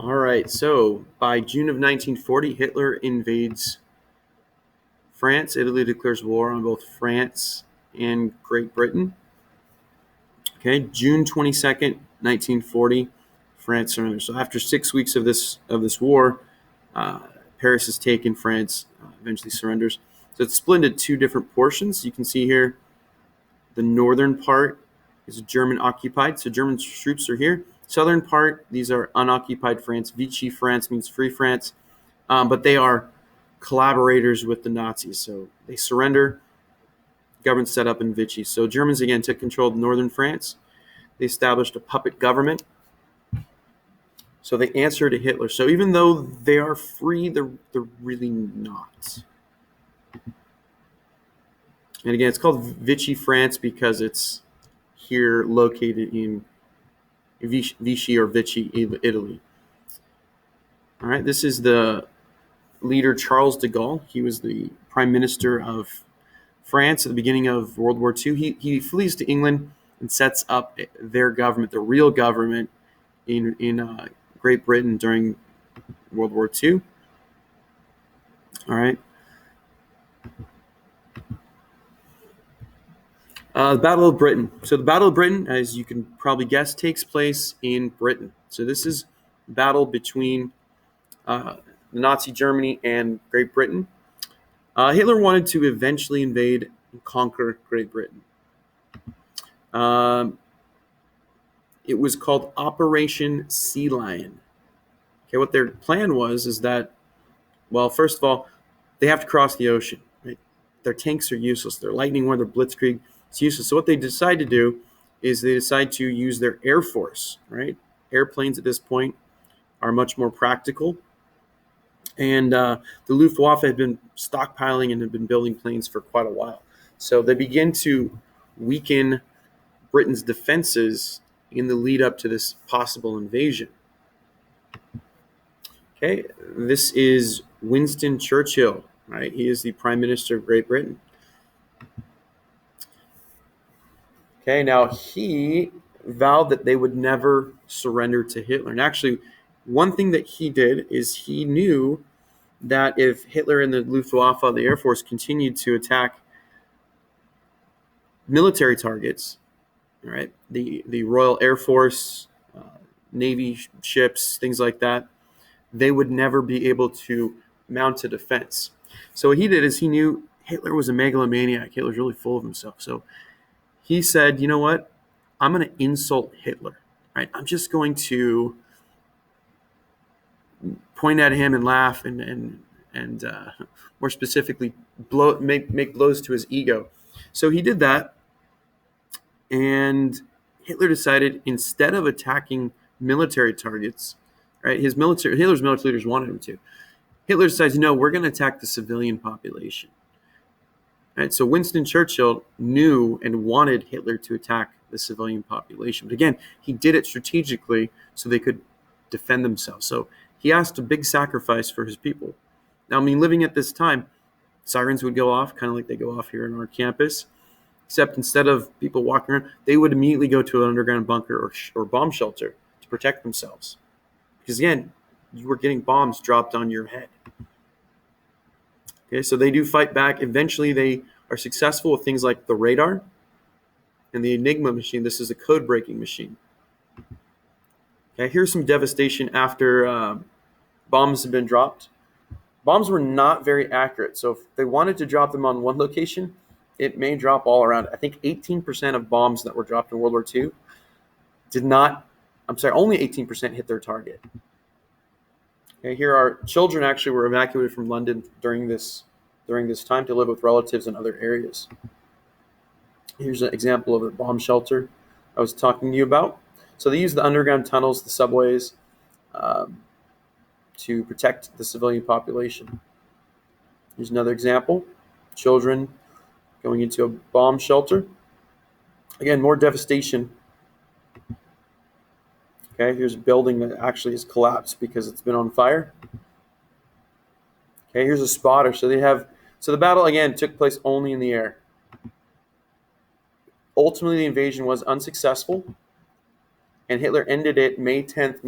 All right, so by June of 1940, Hitler invades France. Italy declares war on both France and Great Britain. Okay, June 22nd, 1940, France surrenders. So after 6 weeks of this war, uh, Paris is taken. France eventually surrenders. So it's split into two different portions. You can see here the northern part is German occupied, so German troops are here. Southern part, these are unoccupied France. Vichy France means free France, but they are collaborators with the Nazis. So they surrender. Government set up in Vichy. So Germans again took control of northern France. They established a puppet government. So they answer to Hitler. So even though they are free, they're really not. And again, it's called Vichy France because it's here located in Vichy or Vichy, Italy. All right, this is the leader Charles de Gaulle. He was the prime minister of France at the beginning of World War II. He flees to England and sets up their government, the real government in Great Britain during World War II. All right. The Battle of Britain. So the Battle of Britain, as you can probably guess, takes place in Britain. So this is a battle between Nazi Germany and Great Britain. Hitler wanted to eventually invade and conquer Great Britain. It was called Operation Sea Lion. Okay, what their plan was is that, well, first of all, they have to cross the ocean. Right? Their tanks are useless. Their Lightning War, their Blitzkrieg, it's useless. So what they decide to do is they decide to use their Air Force. Right? Airplanes at this point are much more practical. And the Luftwaffe had been stockpiling and had been building planes for quite a while. So they begin to weaken Britain's defenses in the lead up to this possible invasion. Okay, this is Winston Churchill, right? He is the Prime Minister of Great Britain. Okay, now he vowed that they would never surrender to Hitler. And actually, one thing that he did is he knew that if Hitler and the Luftwaffe, the Air Force, continued to attack military targets, all right, the Royal Air Force, Navy ships, things like that, they would never be able to mount a defense. So what he did is he knew Hitler was a megalomaniac. Hitler's really full of himself. So he said, you know what? I'm going to insult Hitler. Right? I'm just going to point at him and laugh and more specifically make blows to his ego. So he did that, and Hitler decided instead of attacking military targets, right? Hitler's military leaders wanted him to. Hitler decides, no, we're going to attack the civilian population. Right? So Winston Churchill knew and wanted Hitler to attack the civilian population. But again, he did it strategically so they could defend themselves. So he asked a big sacrifice for his people. Now, I mean, living at this time, sirens would go off, kind of like they go off here on our campus, except instead of people walking around, they would immediately go to an underground bunker or bomb shelter to protect themselves. Because again, you were getting bombs dropped on your head. Okay, so they do fight back. Eventually, they are successful with things like the radar and the Enigma machine. This is a code-breaking machine. Okay, here's some devastation after bombs have been dropped. Bombs were not very accurate, so if they wanted to drop them on one location, it may drop all around. I think 18% of bombs that were dropped in World War II only 18% hit their target. Okay, here our children actually were evacuated from London during this time to live with relatives in other areas. Here's an example of a bomb shelter I was talking to you about. So they use the underground tunnels, the subways, to protect the civilian population. Here's another example. Children going into a bomb shelter. Again, more devastation. Okay, here's a building that actually has collapsed because it's been on fire. Okay, here's a spotter. So the battle again took place only in the air. Ultimately, the invasion was unsuccessful, and Hitler ended it May 10th,